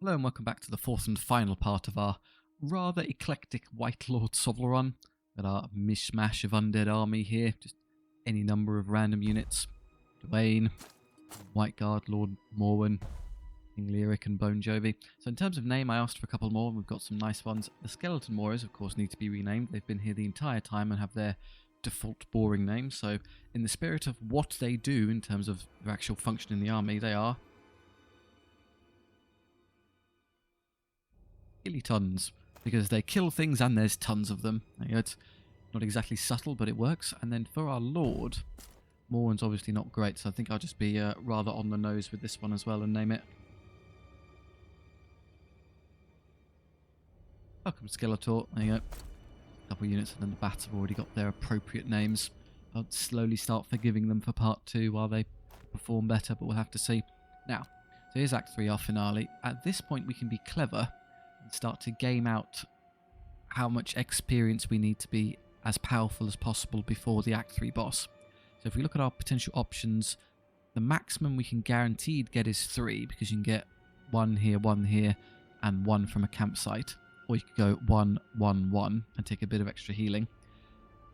Hello and welcome back to the fourth and final part of our rather eclectic Wight Lord SOVL run. Got our mishmash of Undead army here, just any number of random units. Dwayne, White Guard, Lord Morwen, King Lyric and Bone Jovi. So in terms of name I asked for a couple more and we've got some nice ones. The Skeleton Warriors of course need to be renamed. They've been here the entire time and have their default boring name. So in the spirit of what they do in terms of their actual function in the army, they are Tons, because they kill things and there's tons of them. It's not exactly subtle, but it works. And then for our Lord, Morwen's obviously not great, so I think I'll just be rather on the nose with this one as well and name it Welcome Skeletor. There you go. A couple of units, and then the bats have already got their appropriate names. I'll slowly start forgiving them for part 2 while they perform better, but we'll have to see. Now, so here's Act 3, our finale. At this point we can be clever and start to game out how much experience we need to be as powerful as possible before the Act 3 boss. So if we look at our potential options, the maximum we can guaranteed get is 3, because you can get 1 here, and 1 from a campsite. Or you could go 1, 1, 1 and take a bit of extra healing.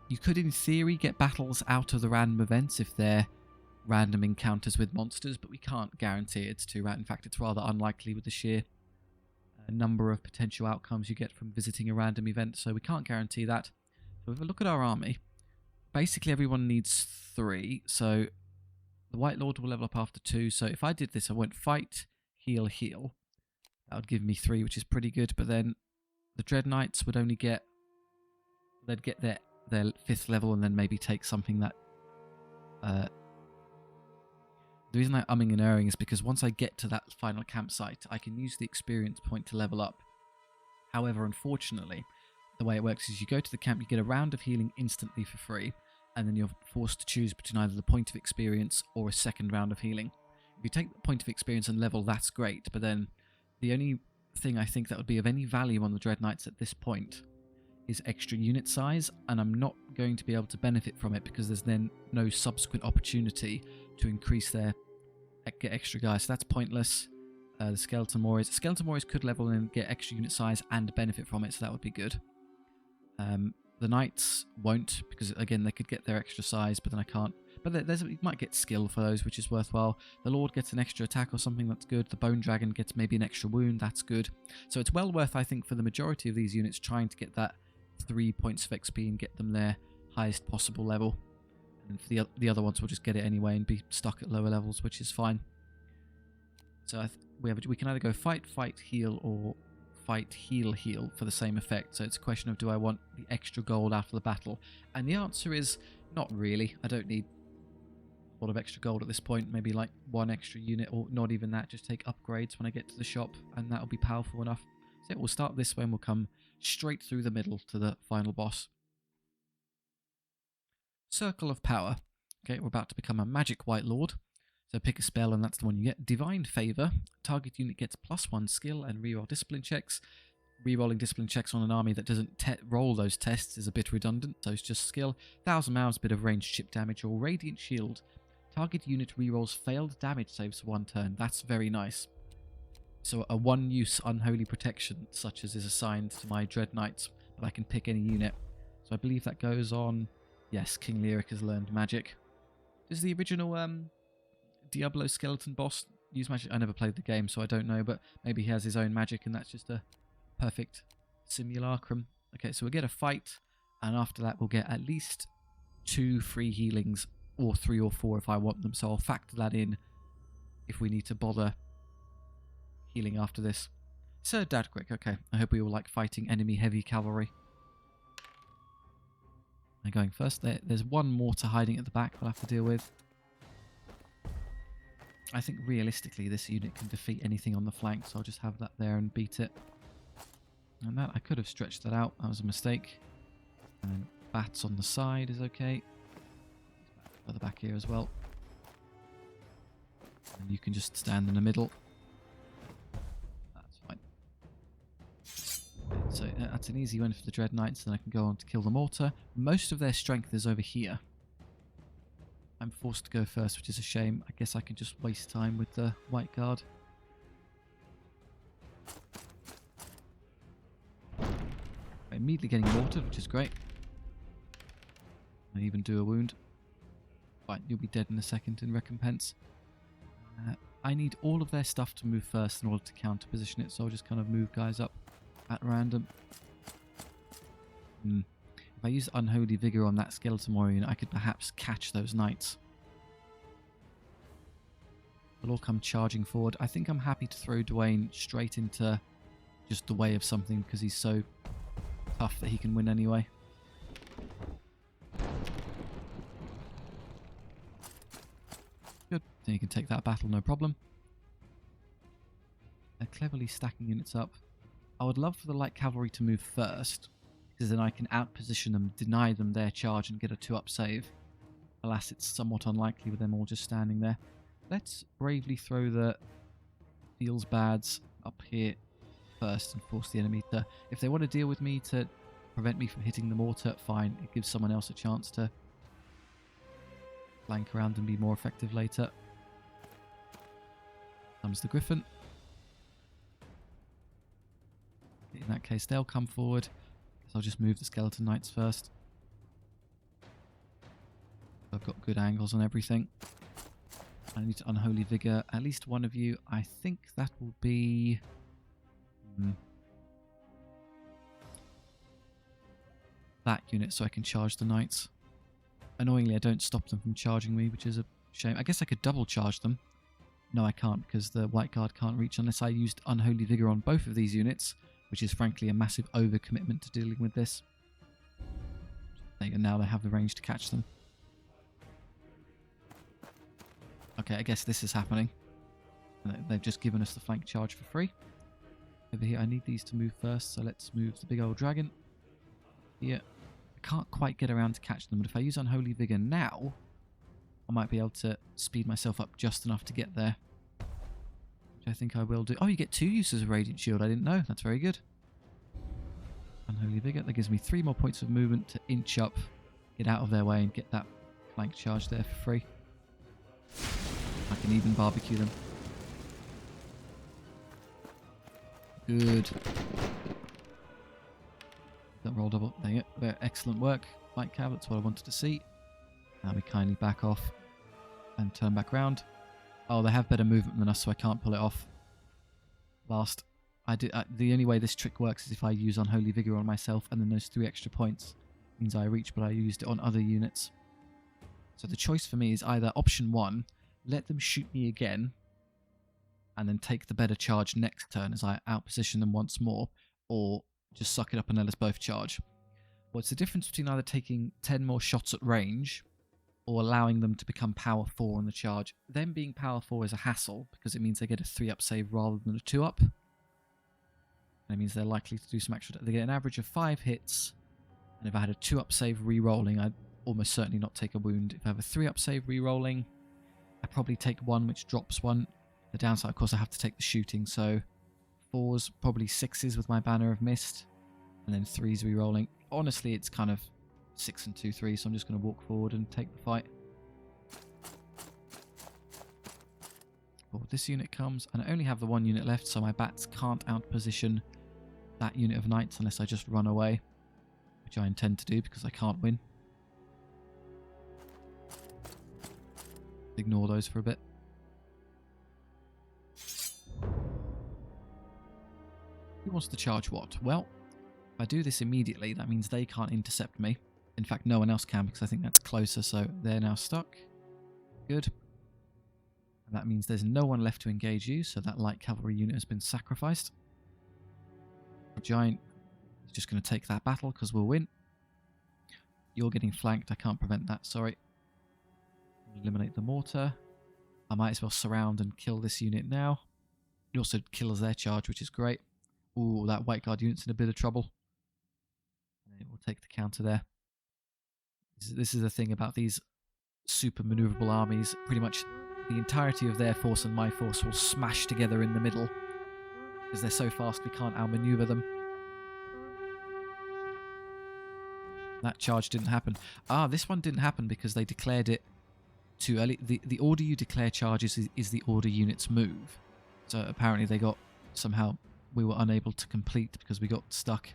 You could in theory get battles out of the random events if they're random encounters with monsters, but we can't guarantee it's too random. In fact, it's rather unlikely with the sheer number of potential outcomes you get from visiting a random event, so we can't guarantee that. So if we look at our army, basically everyone needs 3, so the Wight Lord will level up after 2, so if I did this I went fight, heal, heal, that would give me 3, which is pretty good. But then the Dread Knights would only get, they'd get their 5th level and then maybe take something that the reason I'm umming and erring is because once I get to that final campsite, I can use the experience point to level up. However, unfortunately, the way it works is you go to the camp, you get a round of healing instantly for free, and then you're forced to choose between either the point of experience or a second round of healing. If you take the point of experience and level, that's great, but then the only thing I think that would be of any value on the Dread Knights at this point is extra unit size, and I'm not going to be able to benefit from it because there's then no subsequent opportunity to increase their get extra guys, so that's pointless. The Skeleton Warriors could level and get extra unit size and benefit from it, so that would be good. The Knights won't, because again they could get their extra size, but then I can't. But you might get skill for those, which is worthwhile. The Lord gets an extra attack or something, that's good. The Bone Dragon gets maybe an extra wound, that's good. So it's well worth, I think, for the majority of these units trying to get that 3 points of XP and get them their highest possible level. And for the other ones, we'll just get it anyway and be stuck at lower levels, which is fine. So we can either go fight, heal, or fight, heal for the same effect. So it's a question of, do I want the extra gold after the battle? And the answer is not really. I don't need a lot of extra gold at this point. Maybe like 1 extra unit, or not even that. Just take upgrades when I get to the shop, and that'll be powerful enough. So we'll start this way and we'll come straight through the middle to the final boss. Circle of Power. Okay, we're about to become a magic Wight Lord. So pick a spell and that's the one you get. Divine Favour. Target unit gets +1 skill and reroll discipline checks. Rerolling discipline checks on an army that doesn't roll those tests is a bit redundant, so it's just skill. 1000 miles, bit of ranged chip damage, or Radiant Shield. Target unit rerolls failed damage saves for 1 turn. That's very nice. So a 1-use Unholy Protection, such as is assigned to my Dread Knights, but I can pick any unit. So I believe that goes on... Yes, King Lyric has learned magic. Does the original Diablo skeleton boss use magic? I never played the game, so I don't know, but maybe he has his own magic and that's just a perfect simulacrum. Okay, so we'll get a fight, and after that we'll get at least 2 free healings, or 3 or 4 if I want them, so I'll factor that in if we need to bother healing after this. Sir Dadquick, okay, I hope we all like fighting enemy heavy cavalry. I'm going first. There's 1 mortar hiding at the back we'll have to deal with. I think realistically this unit can defeat anything on the flank, so I'll just have that there and beat it. And that, I could have stretched that out, that was a mistake. And then bats on the side is okay. Further back here as well. And you can just stand in the middle. That's fine. So that's an easy one for the Dread Knights, then I can go on to kill the mortar. Most of their strength is over here. I'm forced to go first, which is a shame. I guess I can just waste time with the White Guard. immediately getting mortared, which is great. I even do a wound. Right, you'll be dead in a second in recompense. I need all of their stuff to move first in order to counter position it, so I'll just kind of move guys up at random. If I use Unholy Vigor on that Skeleton Warrior unit, I could perhaps catch those knights. They'll all come charging forward. I think I'm happy to throw Dwayne straight into just the way of something because he's so tough that he can win anyway. Good. Then you can take that battle, no problem. They're cleverly stacking units up. I would love for the light cavalry to move first, because then I can outposition them, deny them their charge, and get a 2-up save. Alas, it's somewhat unlikely with them all just standing there. Let's bravely throw the Feels Bads up here first and force the enemy to... If they want to deal with me to prevent me from hitting the mortar, fine. It gives someone else a chance to flank around and be more effective later. Comes the Griffin. In that case, they'll come forward. So I'll just move the Skeleton Knights first. I've got good angles on everything. I need to Unholy Vigor at least one of you. I think that will be... that unit, so I can charge the Knights. Annoyingly, I don't stop them from charging me, which is a shame. I guess I could double charge them. No, I can't, because the White Guard can't reach unless I used Unholy Vigor on both of these units, which is frankly a massive overcommitment to dealing with this. There you go, now they have the range to catch them. Okay, I guess this is happening. They've just given us the flank charge for free. Over here, I need these to move first, so let's move the big old dragon. Here. I can't quite get around to catch them, but if I use Unholy Vigor now, I might be able to speed myself up just enough to get there. Which I think I will do. Oh, you get 2 uses of Radiant Shield. I didn't know. That's very good. Unholy Vigor. That gives me 3 more points of movement to inch up, get out of their way, and get that flank charge there for free. I can even barbecue them. Good. Don't roll double. There you go. Excellent work. Light Cav, that's what I wanted to see. Now we kindly back off and turn back round. Oh, they have better movement than us, so I can't pull it off. Last. The only way this trick works is if I use Unholy Vigor on myself, and then those 3 extra points means I reach, but I used it on other units. So the choice for me is either option 1, let them shoot me again, and then take the better charge next turn as I outposition them once more, or just suck it up and let us both charge. What's the difference between either taking 10 more shots at range or allowing them to become power 4 on the charge? Them being power 4 is a hassle because it means they get a 3-up save rather than a 2-up. And it means they're likely to do some extra... They get an average of 5 hits, and if I had a 2-up save re-rolling, I'd almost certainly not take a wound. If I have a 3-up save re-rolling, I probably take 1, which drops 1. The downside, of course, I have to take the shooting, so 4s, probably 6s with my Banner of Mist, and then 3s re-rolling. Honestly, it's kind of 6 and 2, 3, so I'm just going to walk forward and take the fight. Well, this unit comes, and I only have the 1 unit left, so my bats can't outposition that unit of knights unless I just run away, which I intend to do because I can't win. Ignore those for a bit. Who wants to charge what? Well, if I do this immediately, that means they can't intercept me. In fact, no one else can because I think that's closer, so they're now stuck. Good. And that means there's no one left to engage you, so that light cavalry unit has been sacrificed. The giant is just going to take that battle because we'll win. You're getting flanked. I can't prevent that, sorry. Eliminate the mortar. I might as well surround and kill this unit now. It also kills their charge, which is great. Ooh, that White Guard unit's in a bit of trouble. And it will take the counter there. This is the thing about these super maneuverable armies. Pretty much the entirety of their force and my force will smash together in the middle. Because they're so fast we can't outmaneuver them. That charge didn't happen. Ah, this one didn't happen because they declared it too early. The order you declare charges is the order units move. So apparently they got... Somehow we were unable to complete because we got stuck.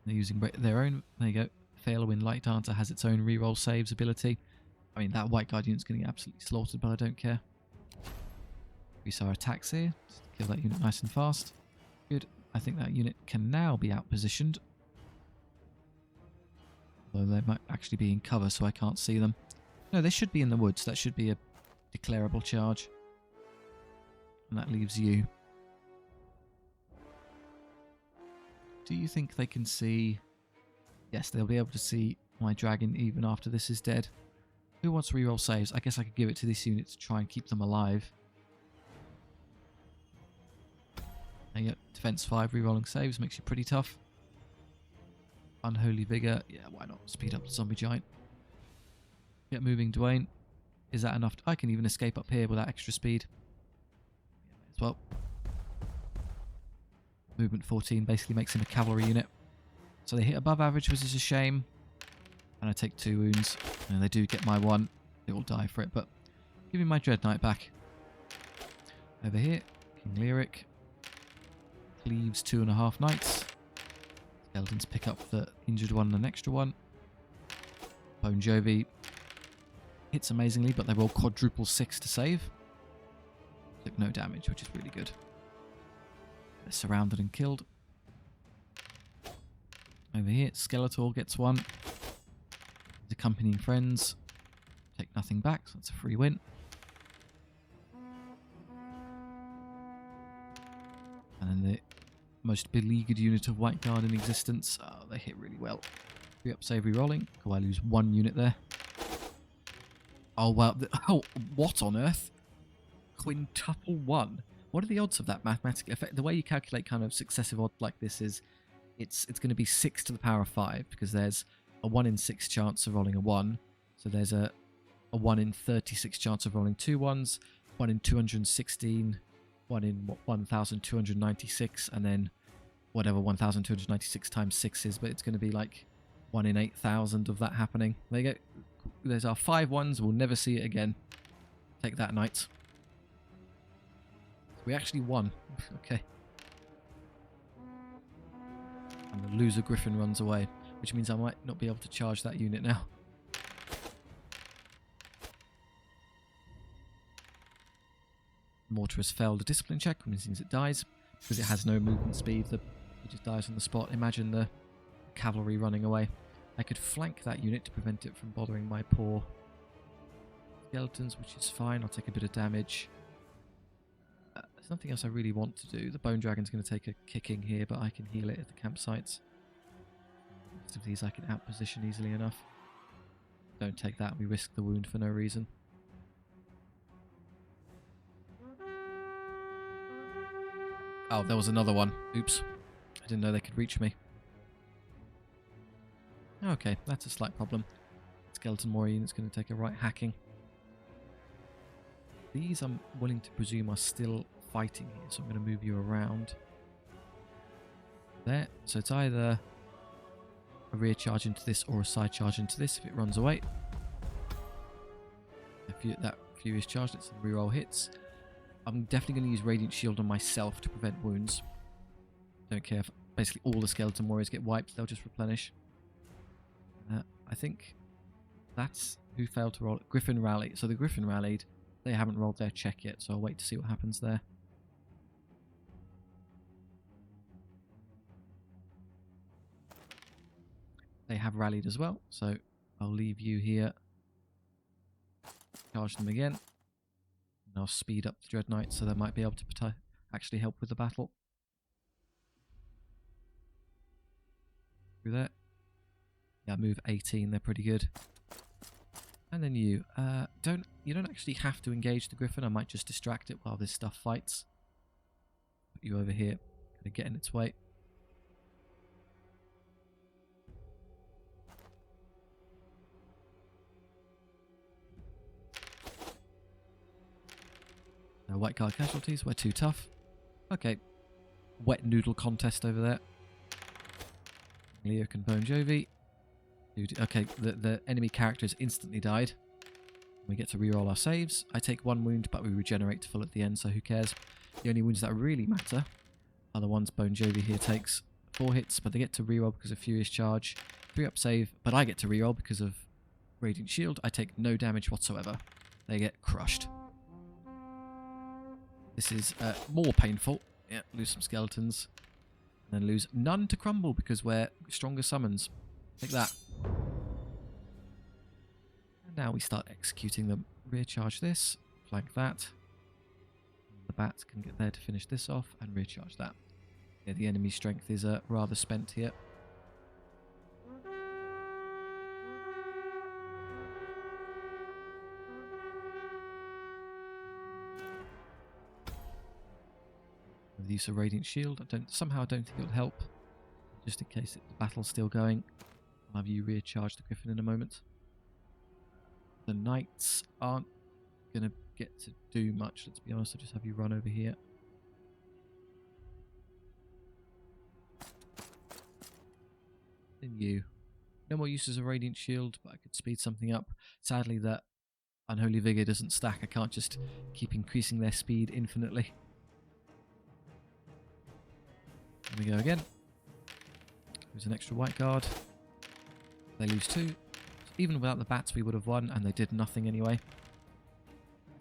They're using their own. There you go. Fail Win Light Dancer has its own reroll saves ability. I mean, that White Guard unit's going to get absolutely slaughtered, but I don't care. We saw attacks here. Just kill that unit nice and fast. Good. I think that unit can now be outpositioned. Although they might actually be in cover, so I can't see them. No, they should be in the woods. That should be a declarable charge. And that leaves you. Do you think they can see... Yes, they'll be able to see my dragon even after this is dead. Who wants reroll saves? I guess I could give it to this unit to try and keep them alive. There you go. Defense 5, rerolling saves makes you pretty tough. Unholy Vigor. Yeah, why not? Speed up the zombie giant. Get moving, Dwayne. Is that enough? I can even escape up here with that extra speed. Yeah, as well. Movement 14 basically makes him a cavalry unit. So they hit above average, which is a shame. And I take 2 wounds. And they do get my 1. They will die for it, but give me my Dread Knight back. Over here, King Lyric. Cleaves 2.5 knights. Skeletons pick up the injured one and an extra one. Bone Jovi hits amazingly, but they roll quadruple 6 to save. Took no damage, which is really good. They're surrounded and killed. Over here, Skeletor gets 1. His accompanying friends take nothing back, so that's a free win. And then the most beleaguered unit of White Guard in existence. Oh, they hit really well. 3 up save re-rolling. Oh, I lose 1 unit there. Oh, well. Oh, what on earth? Quintuple 1. What are the odds of that mathematically? The way you calculate kind of successive odds like this is it's going to be 6 to the power of 5 because there's a 1 in 6 chance of rolling a 1. So there's a 1 in 36 chance of rolling 2 1s, 1 in 216, 1 in 1,296, and then whatever 1,296 times 6 is, but it's going to be like 1 in 8,000 of that happening. There you go. There's our 5 1s. We'll never see it again. Take that, knights. We actually won. Okay. And the loser Griffin runs away, which means I might not be able to charge that unit now. Mortar has failed a discipline check, which means it dies. Because it has no movement speed, it just dies on the spot. Imagine the cavalry running away. I could flank that unit to prevent it from bothering my poor skeletons, which is fine. I'll take a bit of damage. There's nothing else I really want to do. The Bone Dragon's going to take a kicking here, but I can heal it at the campsites. Most of these I can outposition easily enough. Don't take that. We risk the wound for no reason. Oh, there was another one. Oops. I didn't know they could reach me. Okay, that's a slight problem. Skeleton Warrior unit's going to take a right hacking. These I'm willing to presume are still fighting here, so I'm going to move you around. There. So it's either a rear charge into this or a side charge into this if it runs away. If that Furious Charge, let's reroll hits. I'm definitely going to use Radiant Shield on myself to prevent wounds. Don't care if basically all the Skeleton Warriors get wiped, they'll just replenish. I think that's who failed to roll. Griffin rallied. So the Griffin rallied. They haven't rolled their check yet, so I'll wait to see what happens there. They have rallied as well, so I'll leave you here. Charge them again. And I'll speed up the Dread Knight so they might be able to actually help with the battle. Through there. Yeah, move 18, they're pretty good. And then you don't actually have to engage the Griffin. I might just distract it while this stuff fights. Put you over here, gonna get in its way. No White Guard casualties, we're too tough. Okay. Wet noodle contest over there. Leo and Bone Jovi. Okay, the enemy characters instantly died. We get to reroll our saves. I take 1 wound, but we regenerate to full at the end, so who cares? The only wounds that really matter are the ones Bone Jovi here takes 4 hits, but they get to reroll because of Furious Charge. 3 up save, but I get to reroll because of Radiant Shield. I take no damage whatsoever. They get crushed. This is more painful. Yeah, lose some skeletons. And then lose none to crumble because we're stronger summons. Take that. And now we start executing them. Rear charge this, flank that. The bats can get there to finish this off and rear charge that. Yeah, the enemy strength is rather spent here. With the use of Radiant Shield, I don't think it'll help. Just in case the battle's still going. I'll have you rear charge the Griffin in a moment. The Knights aren't going to get to do much, let's be honest. I'll just have you run over here. Then you. No more uses of Radiant Shield, but I could speed something up. Sadly, that Unholy Vigor doesn't stack. I can't just keep increasing their speed infinitely. There we go again. There's an extra white guard. They lose 2. So even without the bats, we would have won, and they did nothing anyway.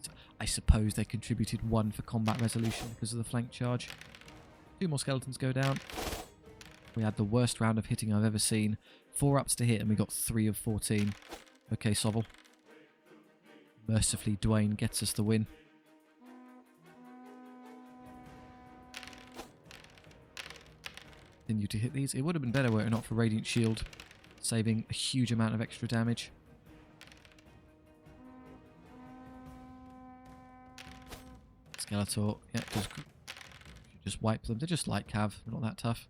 So I suppose they contributed 1 for combat resolution because of the flank charge. 2 more skeletons go down. We had the worst round of hitting I've ever seen. 4 ups to hit, and we got 3 of 14. Okay, SOVL. Mercifully, Dwayne gets us the win. Continue to hit these. It would have been better were it not for Radiant Shield, saving a huge amount of extra damage. Skeletor, yeah, just wipe them. They're just light cav, they're not that tough.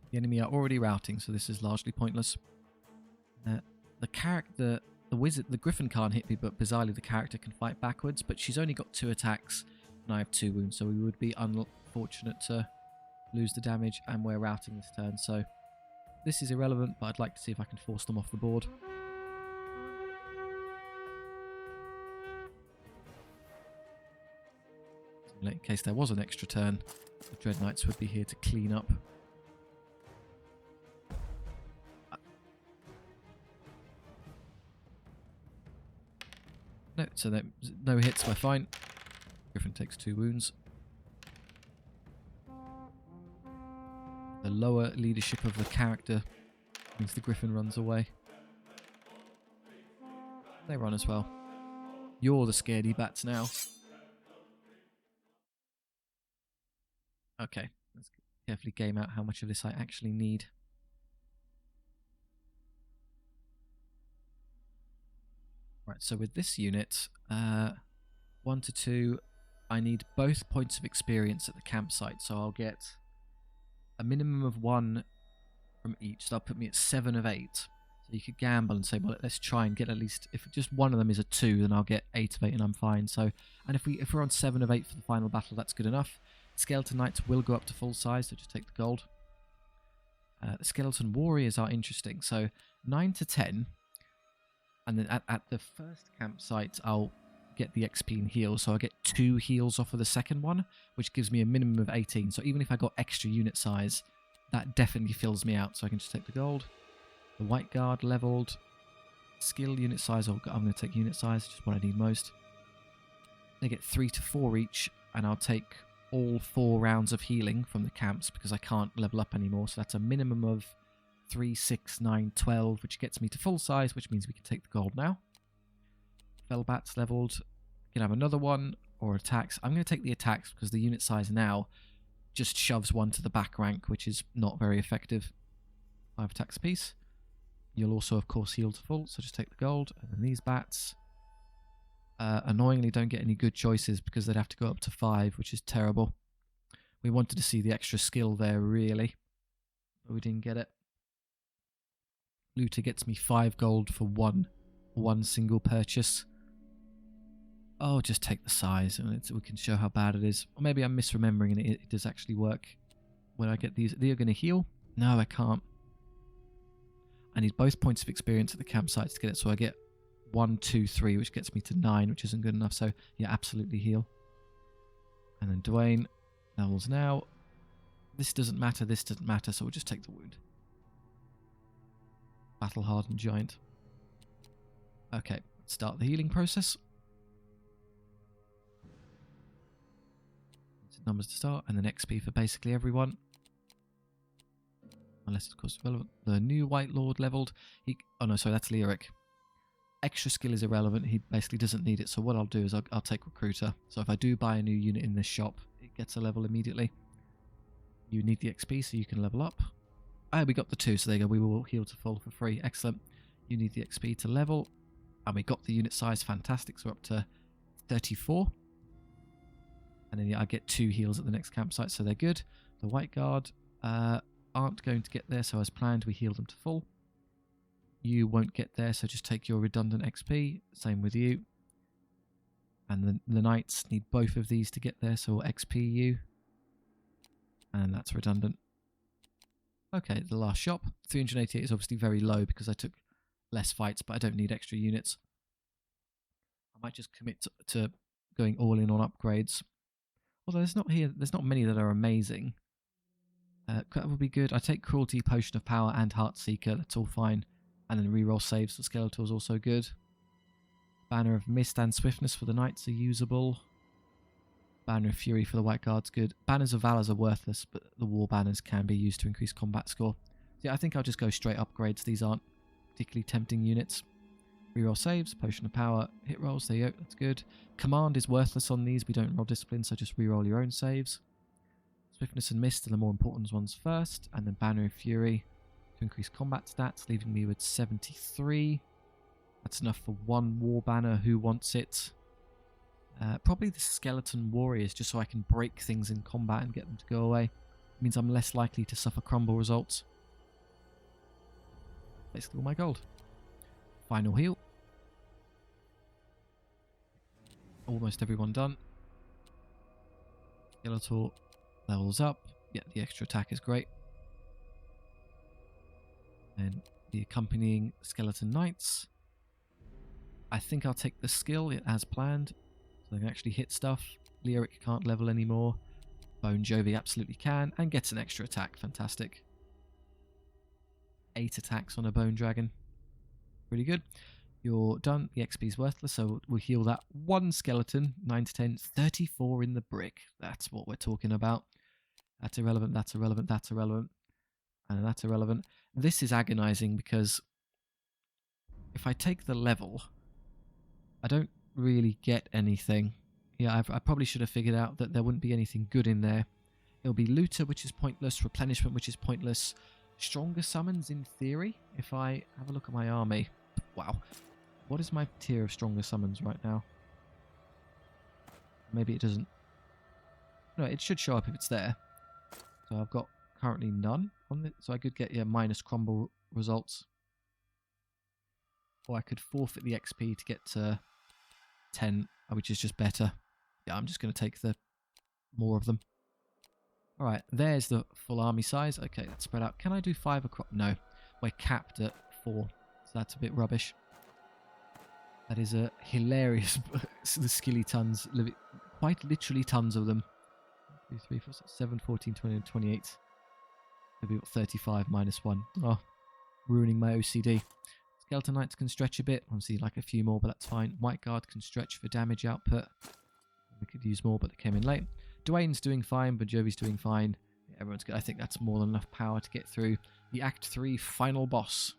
The enemy are already routing, so this is largely pointless. The character, the wizard, the Griffin can't hit me, but bizarrely the character can fight backwards, but she's only got 2 attacks. And I have 2 wounds, so we would be unfortunate to lose the damage, and we're routing this turn, so this is irrelevant, but I'd like to see if I can force them off the board. In case there was an extra turn, the Dread Knights would be here to clean up. No, so no hits, we're fine. Griffin takes 2 wounds. The lower leadership of the character means the Griffin runs away. They run as well. You're the scaredy bats now. Okay, let's carefully game out how much of this I actually need. Right, so with this unit, 1 to 2, I need both points of experience at the campsite, so I'll get a minimum of 1 from each. So that'll put me at 7 of 8. So you could gamble and say, well, let's try and get at least, if just one of them is a 2, then I'll get 8 of 8 and I'm fine. So, and if we're on 7 of 8 for the final battle, that's good enough. Skeleton Knights will go up to full size, so just take the gold. The Skeleton Warriors are interesting. So 9 to 10, and then at the first campsite, I'll get the XP and heal, so I get 2 heals off of the second one, which gives me a minimum of 18. So even if I got extra unit size, that definitely fills me out, so I can just take the gold. The White Guard leveled. Skill unit size, I'm going to take unit size, just what I need most. They get 3 to 4 each, and I'll take all 4 rounds of healing from the camps because I can't level up anymore, so that's a minimum of 3, 6, 9, 12, which gets me to full size, which means we can take the gold now. Fellbats leveled. You can have another one or attacks. I'm going to take the attacks because the unit size now just shoves 1 to the back rank, which is not very effective. 5 attacks apiece. You'll also, of course, heal to full, so just take the gold. And then these bats, annoyingly, don't get any good choices because they'd have to go up to 5, which is terrible. We wanted to see the extra skill there, really, but we didn't get it. Looter gets me 5 gold for one single purchase. Oh, just take the size and we can show how bad it is. Or maybe I'm misremembering and it does actually work. When I get these, they're going to heal? No, I can't. I need both points of experience at the campsites to get it. So I get 1, 2, 3, which gets me to 9, which isn't good enough. So yeah, absolutely heal. And then Dwayne, Levels now. This doesn't matter, so we'll just take the wound. Battle hardened giant. Okay, start the healing process. Numbers to start, and then XP for basically everyone. Unless, of course, relevant. The new Wight Lord leveled. Oh no, sorry, that's Lyric. Extra skill is irrelevant. He basically doesn't need it. So what I'll do is I'll take Recruiter. So if I do buy a new unit in this shop, it gets a level immediately. You need the XP so you can level up. Ah, we got the 2, so there you go. We will heal to full for free. Excellent. You need the XP to level. And we got the unit size. Fantastic. So we're up to 34. And then yeah, I get 2 heals at the next campsite, so they're good. The White Guard aren't going to get there, so as planned, we heal them to full. You won't get there, so just take your redundant XP. Same with you. And the Knights need both of these to get there, so we'll XP you. And that's redundant. Okay, the last shop. 388 is obviously very low because I took less fights, but I don't need extra units. I might just commit to going all in on upgrades. Although there's not many that are amazing. That would be good. I take Cruelty, Potion of Power, and Heartseeker. That's all fine. And then reroll saves for Skeletor is also good. Banner of Mist and Swiftness for the Knights are usable. Banner of Fury for the White Guard's good. Banners of Valors are worthless, but the War Banners can be used to increase combat score. So yeah, I think I'll just go straight upgrades. These aren't particularly tempting units. Reroll saves, Potion of Power, hit rolls, there you go, that's good. Command is worthless on these, we don't roll Discipline, so just reroll your own saves. Swiftness and Mist are the more important ones first, and then Banner of Fury to increase combat stats, leaving me with 73. That's enough for 1 War Banner. Who wants it? Probably the Skeleton Warriors, just so I can break things in combat and get them to go away. It means I'm less likely to suffer crumble results. Basically all my gold. Final heal. Almost everyone done. Skeletor levels up. Yeah, the extra attack is great. And the accompanying Skeleton Knights. I think I'll take the skill as planned. So I can actually hit stuff. Lyric can't level anymore. Bone Jovi absolutely can. And gets an extra attack. Fantastic. 8 attacks on a Bone Dragon. Pretty good. You're done. The XP is worthless, so we'll heal that 1 skeleton. 9 to 10. 34 in the brick. That's what we're talking about. That's irrelevant. That's irrelevant. That's irrelevant. And that's irrelevant. This is agonizing because if I take the level, I don't really get anything. Yeah, I probably should have figured out that there wouldn't be anything good in there. It'll be Looter, which is pointless. Replenishment, which is pointless. Stronger summons in theory. If I have a look at my army. Wow. What is my tier of stronger summons right now? Maybe it doesn't. No, it should show up if it's there. So I've got currently none on it. So I could get minus crumble results. Or I could forfeit the XP to get to 10, which is just better. Yeah, I'm just going to take the more of them. Alright, there's the full army size. Okay, that's spread out. Can I do 5 across? No, we're capped at 4. So that's a bit rubbish. That is a hilarious. The skilly tons. Quite literally tons of them. 2, 3, 4, 6, 7, 14, 20, 28. Maybe 35 minus 1. Oh, ruining my OCD. Skeleton Knights can stretch a bit. Obviously, like a few more, but that's fine. White Guard can stretch for damage output. We could use more, but it came in late. Dwayne's doing fine, but Jovi's doing fine. Yeah, everyone's good. I think that's more than enough power to get through the Act 3 final boss.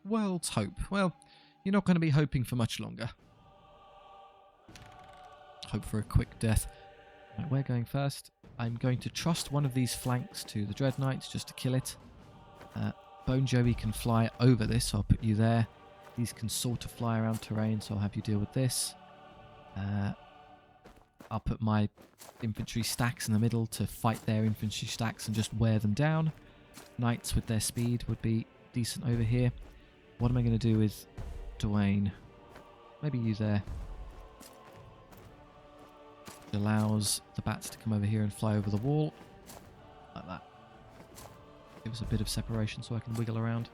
World's Hope. Well, you're not going to be hoping for much longer. Hope for a quick death. Right, we're going first. I'm going to trust one of these flanks to the Dread Knights just to kill it. Bone Jovi can fly over this, so I'll put you there. These can sort of fly around terrain, so I'll have you deal with this. I'll put my infantry stacks in the middle to fight their infantry stacks and just wear them down. Knights with their speed would be decent over here. What am I going to do with Dwayne? Maybe you there. It allows the bats to come over here and fly over the wall. Like that. Give us a bit of separation so I can wiggle around.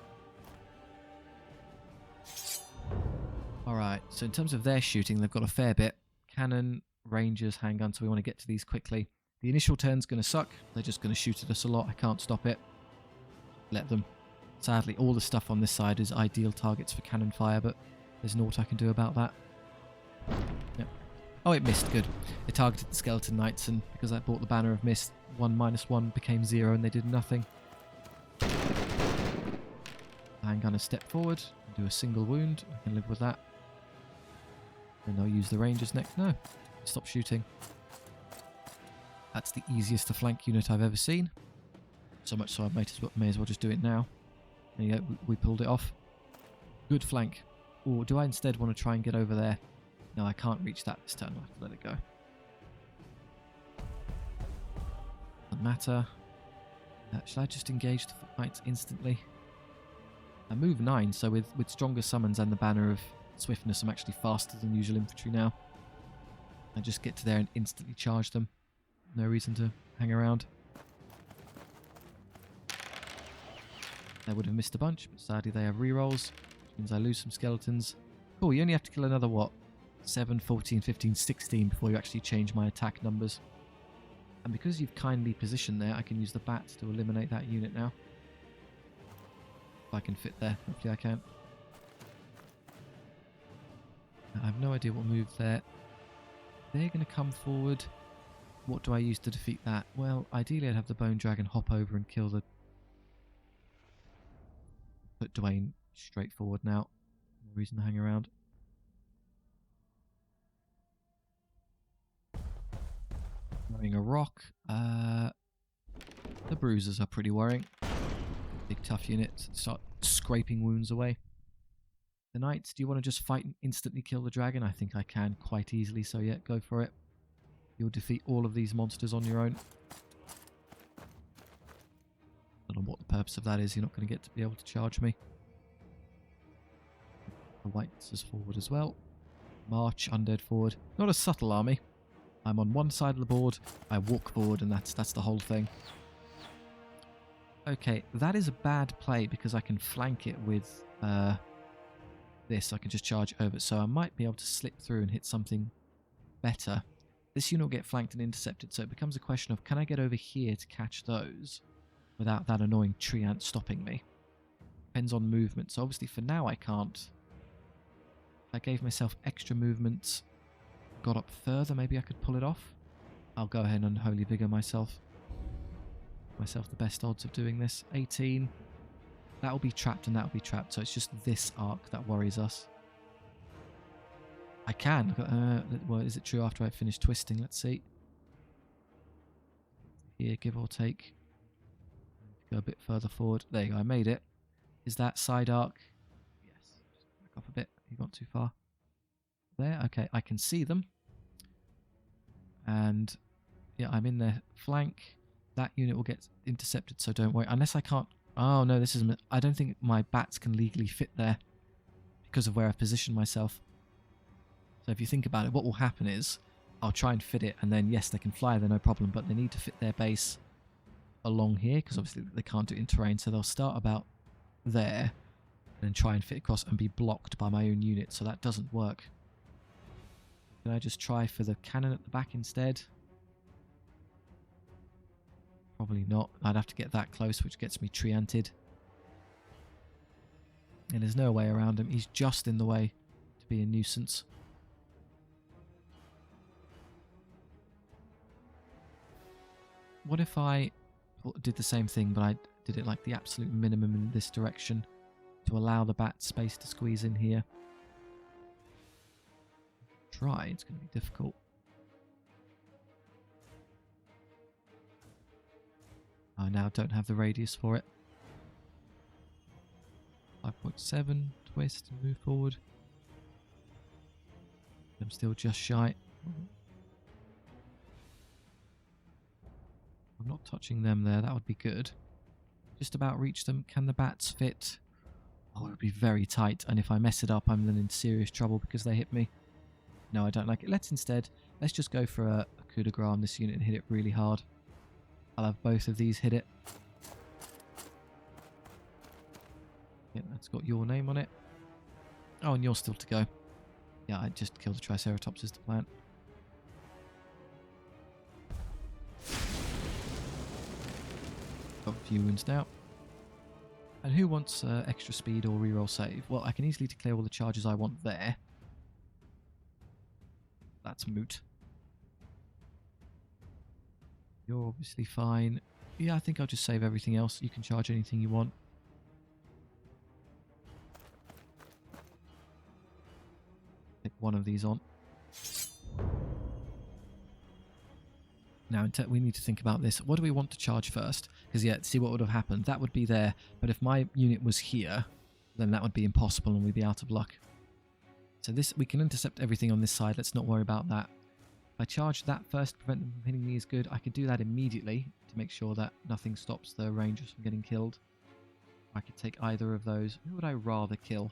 Alright, so in terms of their shooting, they've got a fair bit. Cannon Rangers, handgun, so we want to get to these quickly. The initial turn's going to suck. They're just going to shoot at us a lot. I can't stop it. Let them. Sadly, all the stuff on this side is ideal targets for cannon fire, but there's naught I can do about that. Yep. Oh, it missed. Good. It targeted the skeleton knights, and because I bought the banner of mist, 1-1 became 0 and they did nothing. The handgunner step forward and do a single wound. I can live with that. And they'll use the rangers next. No. Stop shooting. That's the easiest to flank unit I've ever seen. So much so I may as well just do it now. There you go, we pulled it off. Good flank. Or do I instead want to try and get over there? No, I can't reach that this turn. I'll have to let it go. Doesn't matter. Should I just engage the foot knights instantly? I move 9, so with stronger summons and the banner of swiftness, I'm actually faster than usual infantry now. I just get to there and instantly charge them. No reason to hang around. They would have missed a bunch, but sadly they have rerolls, which means I lose some skeletons. Cool, you only have to kill another, what? 7, 14, 15, 16 before you actually change my attack numbers. And because you've kindly positioned there, I can use the bats to eliminate that unit now. If I can fit there, hopefully I can. I have no idea what move there. They're going to come forward. What do I use to defeat that? Well, ideally I'd have the bone dragon hop over and kill the... Put Dwayne straight forward now. No reason to hang around. Throwing a rock. The bruisers are pretty worrying. Big tough units. Start scraping wounds away. The knights, do you want to just fight and instantly kill the dragon? I think I can quite easily, so yeah, go for it. You'll defeat all of these monsters on your own. I don't know what the purpose of that is. You're not going to get to be able to charge me. The Wights is forward as well. March, Undead forward. Not a subtle army. I'm on one side of the board. I walk forward, and that's the whole thing. Okay, that is a bad play because I can flank it with this. I can just charge over. So I might be able to slip through and hit something better. This unit will get flanked and intercepted, so it becomes a question of, can I get over here to catch those without that annoying tree ant stopping me? Depends on movement. So obviously for now I can't. I gave myself extra movement, got up further, maybe I could pull it off. I'll go ahead and Holy Vigor myself. Myself the best odds of doing this. 18. That'll be trapped and that'll be trapped, so it's just this arc that worries us. I can. Well, is it true after I finish twisting? Let's see. Here, give or take. Go a bit further forward. There you go. I made it. Is that side arc? Yes. Just back up a bit. You got too far. There. Okay. I can see them. And yeah, I'm in their flank. That unit will get intercepted, so don't worry. Unless I can't... Oh, no, this isn't... I don't think my bats can legally fit there because of where I've positioned myself. So if you think about it, what will happen is I'll try and fit it, and then yes, they can fly there, no problem, but they need to fit their base along here because obviously they can't do it in terrain, so they'll start about there and then try and fit across and be blocked by my own unit, so that doesn't work. Can I just try for the cannon at the back instead? Probably not. I'd have to get that close, which gets me tree-anted. And there's no way around him. He's just in the way to be a nuisance. What if I did the same thing, but I did it like the absolute minimum in this direction to allow the bat space to squeeze in here? Try. It's going to be difficult. I now don't have the radius for it. 5.7, twist and move forward. I'm still just shy. I'm not touching them there, that would be good. Just about reach them. Can the bats fit? Oh, it would be very tight, and if I mess it up, I'm then in serious trouble because they hit me. No, I don't like it. Let's just go for a coup de grace on this unit and hit it really hard. I'll have both of these hit it. Yeah, that's got your name on it. Oh, and you're still to go. Yeah, I just killed the Triceratops as the plant. a few wounds now. And who wants extra speed or reroll save? Well, I can easily declare all the charges I want there. That's moot. You're obviously fine. Yeah, I think I'll just save everything else. You can charge anything you want. Take one of these on. Now, we need to think about this. What do we want to charge first? Because, yeah, see what would have happened. That would be there. But if my unit was here, then that would be impossible and we'd be out of luck. So this, we can intercept everything on this side. Let's not worry about that. If I charge that first to prevent them from hitting me is good. I could do that immediately to make sure that nothing stops the rangers from getting killed. I could take either of those. Who would I rather kill?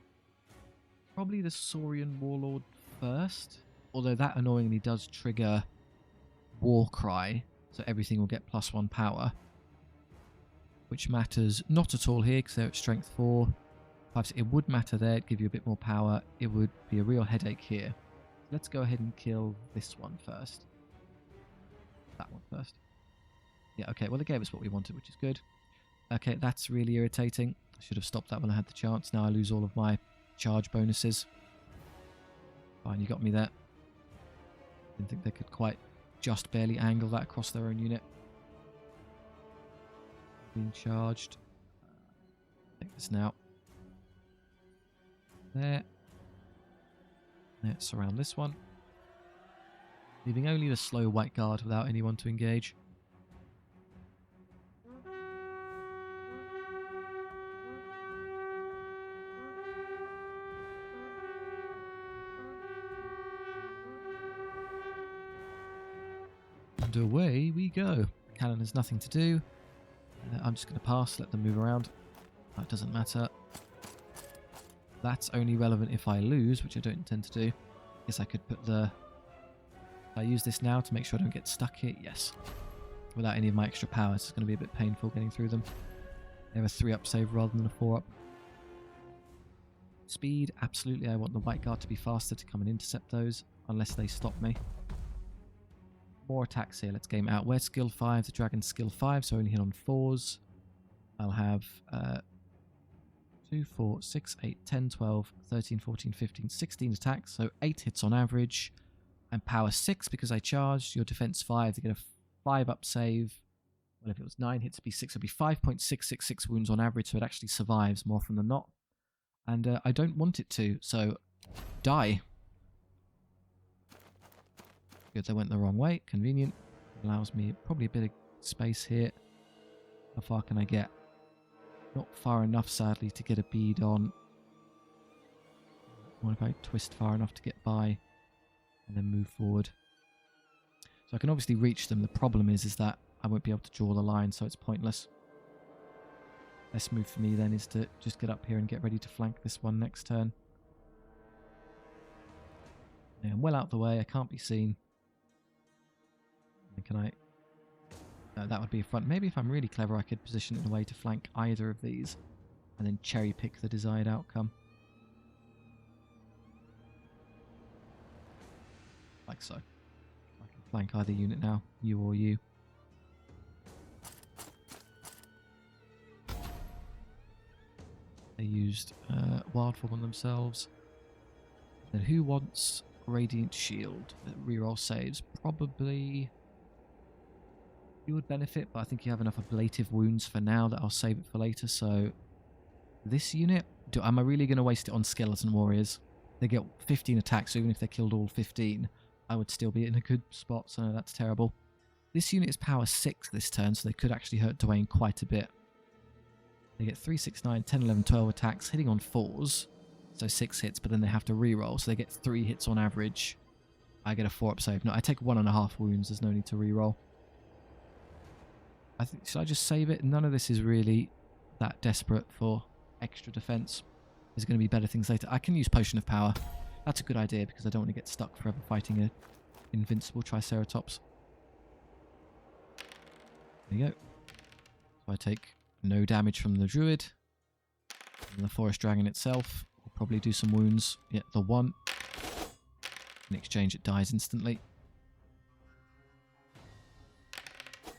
Probably the Saurian Warlord first. Although that annoyingly does trigger War Cry, so everything will get +1 power, which matters not at all here because they're at strength 4. It would matter there, it'd give you a bit more power. It would be a real headache here. Let's go ahead and kill this one first. That one first. Yeah, okay, well it gave us what we wanted, which is good. Okay, that's really irritating. I should have stopped that when I had the chance. Now I lose all of my charge bonuses. Fine, you got me there. Didn't think they could quite just barely angle that across their own unit. Being charged. Take this now. There. Let's surround this one. Leaving only the slow white guard without anyone to engage. And away we go. Cannon has nothing to do. I'm just going to pass, let them move around. That doesn't matter. That's only relevant if I lose, which I don't intend to do. Guess I could put the... I use this now to make sure I don't get stuck here. Yes. Without any of my extra powers, it's going to be a bit painful getting through them. They have a 3-up save rather than a 4-up. Speed, absolutely. I want the white guard to be faster to come and intercept those, unless they stop me. More attacks here. Let's game out. We're skill 5. The dragon's skill 5, so only hit on 4s. I'll have 2, 4, 6, 8, 10, 12, 13, 14, 15, 16 attacks, so 8 hits on average. And power 6 because I charged. Your defense 5 to get a 5-up save. Well, if it was 9 hits, it'd be 6. It'd be 5.666 wounds on average, so it actually survives more often than not. And I don't want it to, so die. Good, they went the wrong way. Convenient. Allows me probably a bit of space here. How far can I get? Not far enough, sadly, to get a bead on. What if I twist far enough to get by and then move forward? So I can obviously reach them. The problem is that I won't be able to draw the line, so it's pointless. Best move for me then is to just get up here and get ready to flank this one next turn. I'm well out of the way. I can't be seen. Can I... that would be a front. Maybe if I'm really clever, I could position it in a way to flank either of these and then cherry pick the desired outcome. Like so. I can flank either unit now, you or you. They used Wild Form on themselves. Then who wants Radiant Shield? Reroll saves. Probably... you would benefit, but I think you have enough ablative wounds for now that I'll save it for later. So this unit, am I really going to waste it on skeleton warriors? They get 15 attacks, so even if they killed all 15, I would still be in a good spot, so that's terrible. This unit is power 6 this turn, so they could actually hurt Dwayne quite a bit. They get 3, 6, 9, 10, 11, 12 attacks, hitting on 4s, so 6 hits, but then they have to reroll, so they get 3 hits on average. I get a 4-up save. No, I take 1.5 wounds, there's no need to reroll. I think, should I just save it? None of this is really that desperate for extra defense. There's going to be better things later. I can use Potion of Power. That's a good idea because I don't want to get stuck forever fighting an invincible Triceratops. There you go. So I take no damage from the Druid. And the Forest Dragon itself will probably do some wounds. Yeah, the 1. In exchange, it dies instantly.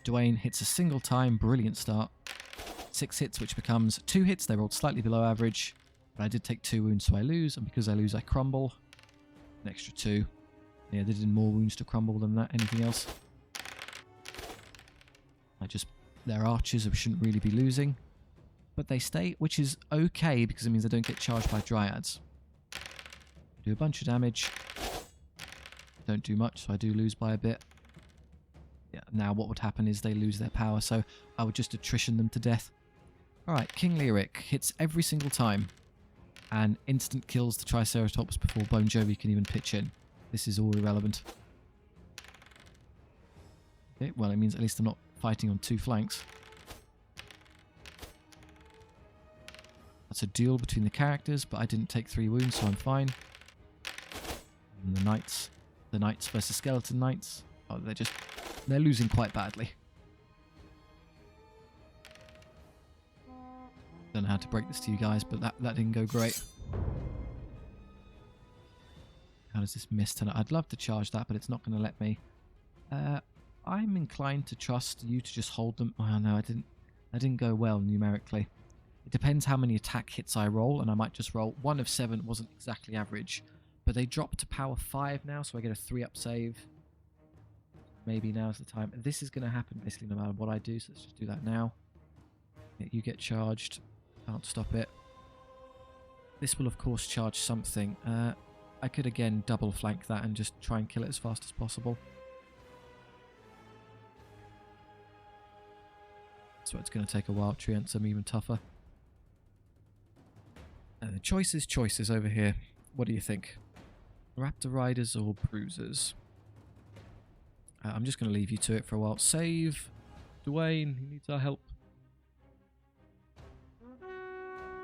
Dwayne hits a single time. Brilliant start. 6 hits, which becomes 2 hits. They rolled slightly below average, but I did take 2 wounds, so I lose. And because I lose, I crumble. An extra 2. Yeah, they did more wounds to crumble than that. Anything else? They're archers, we shouldn't really be losing. But they stay, which is okay, because it means they don't get charged by dryads. Do a bunch of damage. Don't do much, so I do lose by a bit. Yeah, now what would happen is they lose their power, so I would just attrition them to death. Alright, King Lyric hits every single time. And instant kills the Triceratops before Bon Jovi can even pitch in. This is all irrelevant. Okay, well, it means at least I'm not fighting on 2 flanks. That's a duel between the characters, but I didn't take 3 wounds, so I'm fine. And the knights versus skeleton knights. Oh, they're losing quite badly. Don't know how to break this to you guys, but that didn't go great. How does this miss tonight? I'd love to charge that, but it's not going to let me. I'm inclined to trust you to just hold them. Oh no, that didn't go well numerically. It depends how many attack hits I roll, and I might just roll 1 of 7. Wasn't exactly average, but they dropped to power 5 now, so I get a 3-up save. Maybe now's the time. This is going to happen basically no matter what I do, so let's just do that now. Yeah, you get charged. Can't stop it. This will of course charge something. I could again double flank that and just try and kill it as fast as possible. So it's going to take a while. Treants are even tougher. Choices over here. What do you think? Raptor Riders or Bruisers? I'm just going to leave you to it for a while. Save. Dwayne, he needs our help.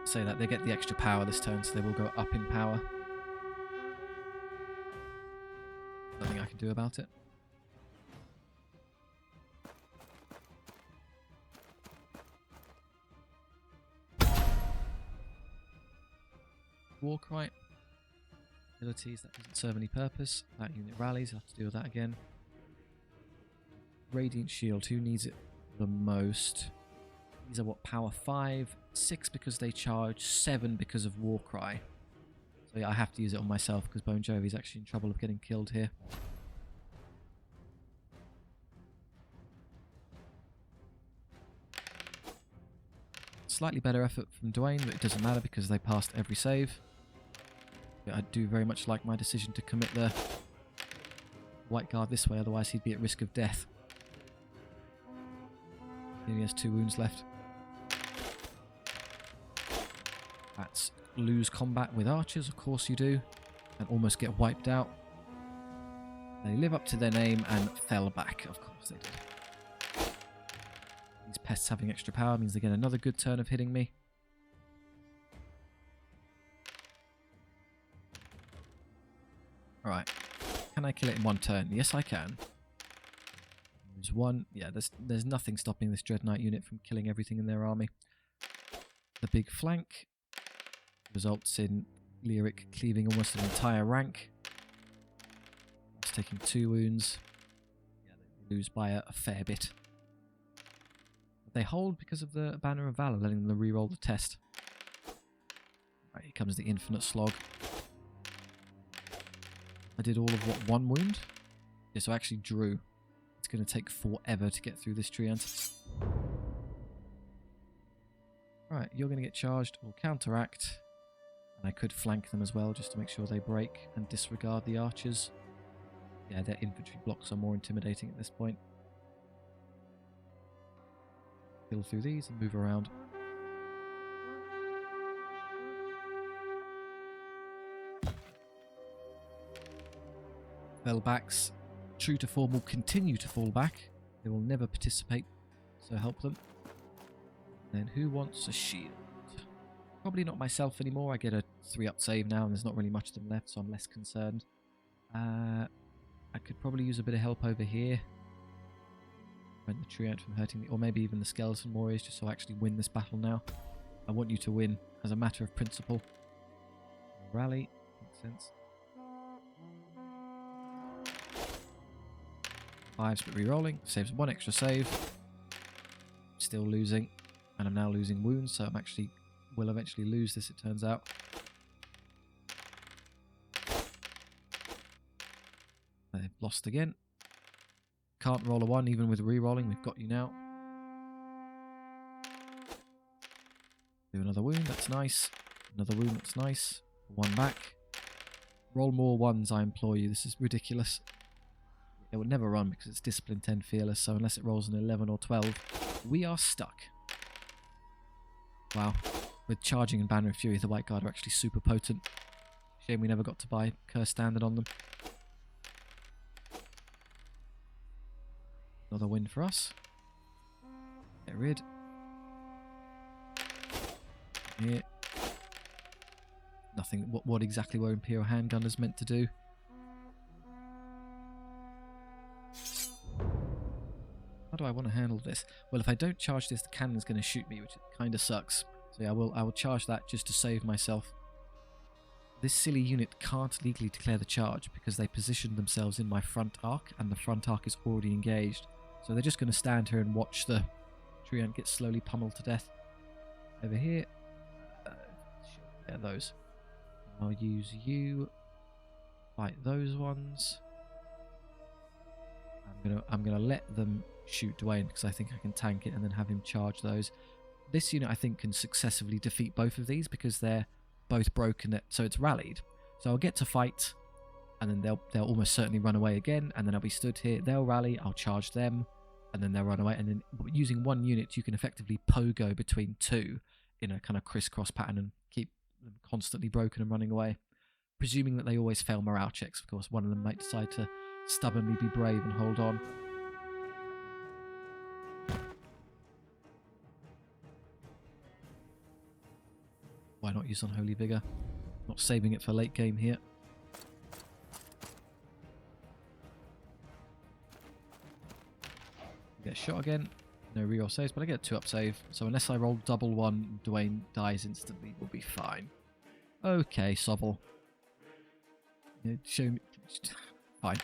Say that they get the extra power this turn, so they will go up in power. Nothing I can do about it. Warcry. Abilities, that doesn't serve any purpose. That unit rallies, I'll have to deal with that again. Radiant Shield, who needs it the most? These are what, power 5? 6 because they charge, 7 because of Warcry. So yeah, I have to use it on myself because Bon Jovi's actually in trouble of getting killed here. Slightly better effort from Dwayne, but it doesn't matter because they passed every save. Yeah, I do very much like my decision to commit the White Guard this way, otherwise he'd be at risk of death. He only has 2 wounds left. That's lose combat with archers, of course you do, and almost get wiped out. They live up to their name and fell back, of course they did. These pests having extra power means they get another good turn of hitting me. Alright, can I kill it in 1 turn? Yes I can. There's 1, yeah, there's nothing stopping this Dread Knight unit from killing everything in their army. The big flank results in Lyric cleaving almost an entire rank. It's taking 2 wounds. Yeah, they lose by a fair bit. But they hold because of the Banner of Valor, letting them re-roll the test. Right, here comes the Infinite Slog. I did all of what, 1 wound? Yeah, so I actually drew. It's going to take forever to get through this treant. Right, you're going to get charged or counteract. And I could flank them as well, just to make sure they break and disregard the archers. Yeah, their infantry blocks are more intimidating at this point. Kill through these and move around. Fellbacks, true to form, will continue to fall back. They will never participate, so help them. Then who wants a shield? Probably not myself anymore. I get a 3-up save now and there's not really much of them left, so I'm less concerned. I could probably use a bit of help over here. Prevent the treant from hurting me, or maybe even the skeleton warriors, just so I actually win this battle now. I want you to win as a matter of principle. Rally, makes sense. 5's but re-rolling, saves 1 extra save. Still losing. And I'm now losing wounds, so will eventually lose this, it turns out. They've lost again. Can't roll a 1 even with re-rolling. We've got you now. Do another wound, that's nice. Another wound, that's nice. 1 back. Roll more 1s, I implore you. This is ridiculous. It would never run because it's discipline 10 fearless, so unless it rolls an 11 or 12, we are stuck. Wow. With charging and Banner of Fury, the White Guard are actually super potent. Shame we never got to buy Curse Standard on them. Another win for us. Get rid. Here. Nothing. What exactly were Imperial Handgunners meant to do? How do I want to handle this? Well, if I don't charge this, the cannon's going to shoot me, which kind of sucks. So yeah, I will charge that just to save myself. This silly unit can't legally declare the charge because they positioned themselves in my front arc, and the front arc is already engaged. So they're just going to stand here and watch the Treant get slowly pummeled to death. Over here. Yeah, those. I'll use you. Fight those ones. I'm gonna let them shoot Dwayne because I think I can tank it and then have him charge those. This unit I think can successfully defeat both of these because they're both broken. So it's rallied. So I'll get to fight, and then they'll almost certainly run away again, and then I'll be stood here. They'll rally. I'll charge them, and then they'll run away. And then using 1 unit, you can effectively pogo between 2 in a kind of crisscross pattern and keep them constantly broken and running away. Presuming that they always fail morale checks, of course. One of them might decide to stubbornly be brave and hold on. Why not use Unholy Vigor? Not saving it for late game here. Get shot again. No reroll saves, but I get a 2-up save. So unless I roll double 1, Dwayne dies instantly. We'll be fine. Okay, SOVL. Yeah, show me. Fine.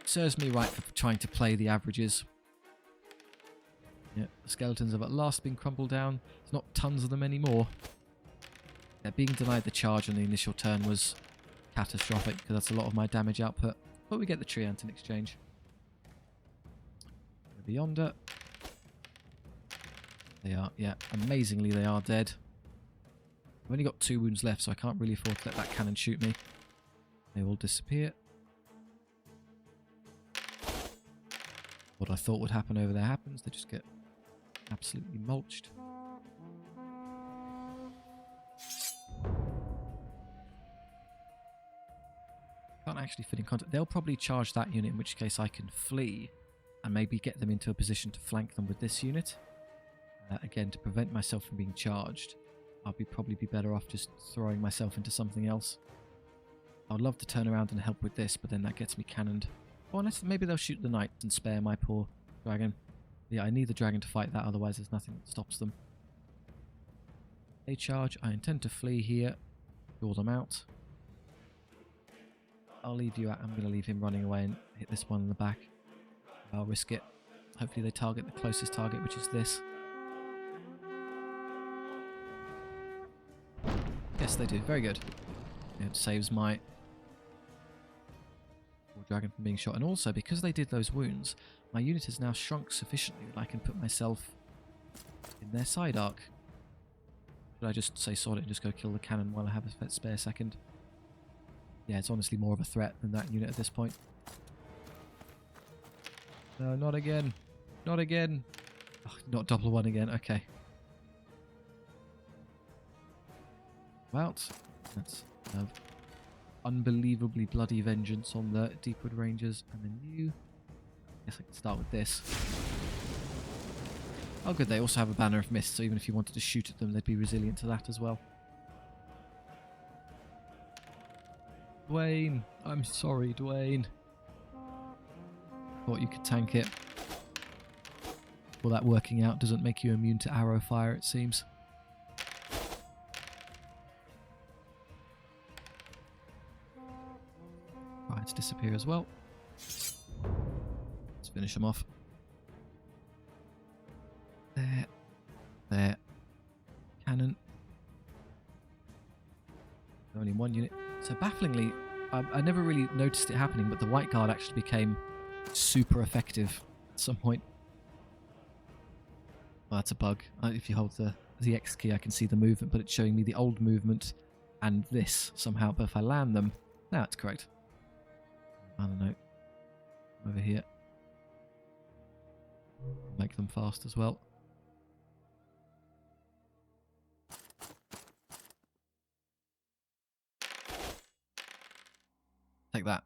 Serves me right for trying to play the averages. Yeah, the skeletons have at last been crumbled down. There's not tons of them anymore. Yeah, being denied the charge on the initial turn was catastrophic because that's a lot of my damage output. But we get the Treant in exchange. Beyonder. They are, yeah, amazingly they are dead. I've only got 2 wounds left, so I can't really afford to let that cannon shoot me. They will disappear. What I thought would happen over there happens. They just get absolutely mulched. Can't actually fit in contact. They'll probably charge that unit, in which case I can flee and maybe get them into a position to flank them with this unit. Again, to prevent myself from being charged, I'll probably be better off just throwing myself into something else. I'd love to turn around and help with this, but then that gets me cannoned. Or unless maybe they'll shoot the knight and spare my poor dragon. Yeah, I need the dragon to fight that, otherwise there's nothing that stops them. They charge. I intend to flee here. Draw them out. I'll leave you out. I'm going to leave him running away and hit this one in the back. I'll risk it. Hopefully they target the closest target, which is this. Yes, they do. Very good. It saves my dragon from being shot. And also, because they did those wounds, my unit has now shrunk sufficiently that I can put myself in their side arc. Should I just say sod it and just go kill the cannon while I have a spare second? Yeah, it's honestly more of a threat than that unit at this point. No, not again. Not again. Oh, not double 1 again. Okay. Well, let's have unbelievably bloody vengeance on the Deepwood Rangers. And then you. I guess I can start with this. Oh good, they also have a Banner of Mist, so even if you wanted to shoot at them, they'd be resilient to that as well. Dwayne! I'm sorry, Dwayne. Thought you could tank it. Well, that working out doesn't make you immune to arrow fire, it seems. Right, let's disappear as well. Let's finish them off. There. Only one unit. So bafflingly, I never really noticed it happening, but the White Guard actually became super effective at some point. Well, that's a bug. If you hold the X key, I can see the movement, but it's showing me the old movement and this somehow. But if I land them, now it's correct. I don't know. Over here. Make them fast as well. Take that.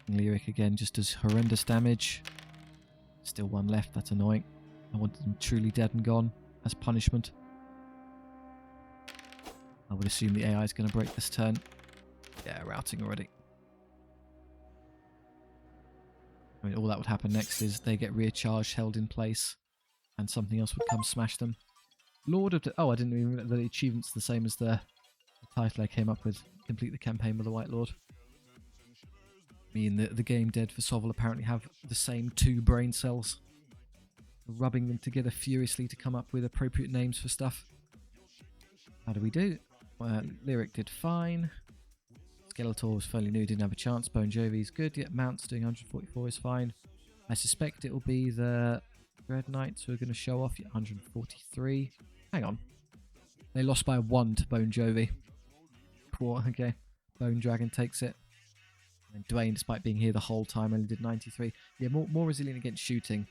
Lyric again just does horrendous damage. Still one left, that's annoying. I wanted them truly dead and gone as punishment. I would assume the AI is going to break this turn. Yeah, routing already. I mean, all that would happen next is they get rear charged, held in place, and something else would come smash them. Lord of the... Oh, I didn't even realize the achievement's the same as the title I came up with. Complete the campaign with the Wight Lord. Me and the game dead for SOVL apparently have the same 2 brain cells. Rubbing them together furiously to come up with appropriate names for stuff. How do we do? Lyric did fine. Skeletor was fairly new, didn't have a chance. Bon Jovi's good. Yeah, Mount's doing 144 is fine. I suspect it will be the Dread Knights who are going to show off. Yeah, 143. Hang on. They lost by 1 to Bon Jovi. Cool, okay. Bone Dragon takes it. And Dwayne, despite being here the whole time, only did 93. Yeah, more resilient against shooting.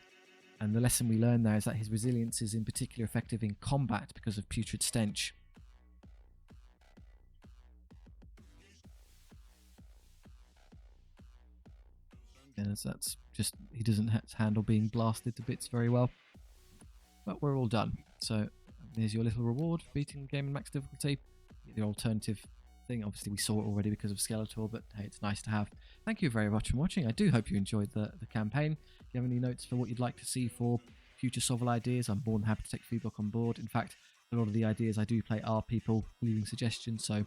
And the lesson we learn there is that his resilience is in particular effective in combat because of Putrid Stench. And that's just, he doesn't handle being blasted to bits very well. But we're all done. So here's your little reward for beating the game in max difficulty. The alternative thing, obviously we saw it already because of Skeletor, but hey, it's nice to have. Thank you very much for watching. I do hope you enjoyed the campaign. If you have any notes for what you'd like to see for future SOVL ideas, I'm more than happy to take feedback on board. In fact, a lot of the ideas I do play are people leaving suggestions, so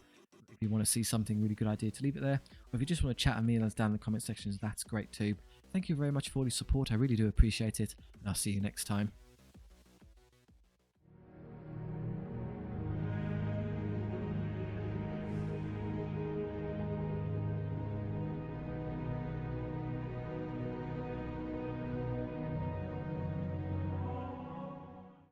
if you want to see something really good idea to leave it there, or if you just want to chat with me and us down in the comment sections, that's great too. Thank you very much for all your support. I really do appreciate it, and I'll see you next time.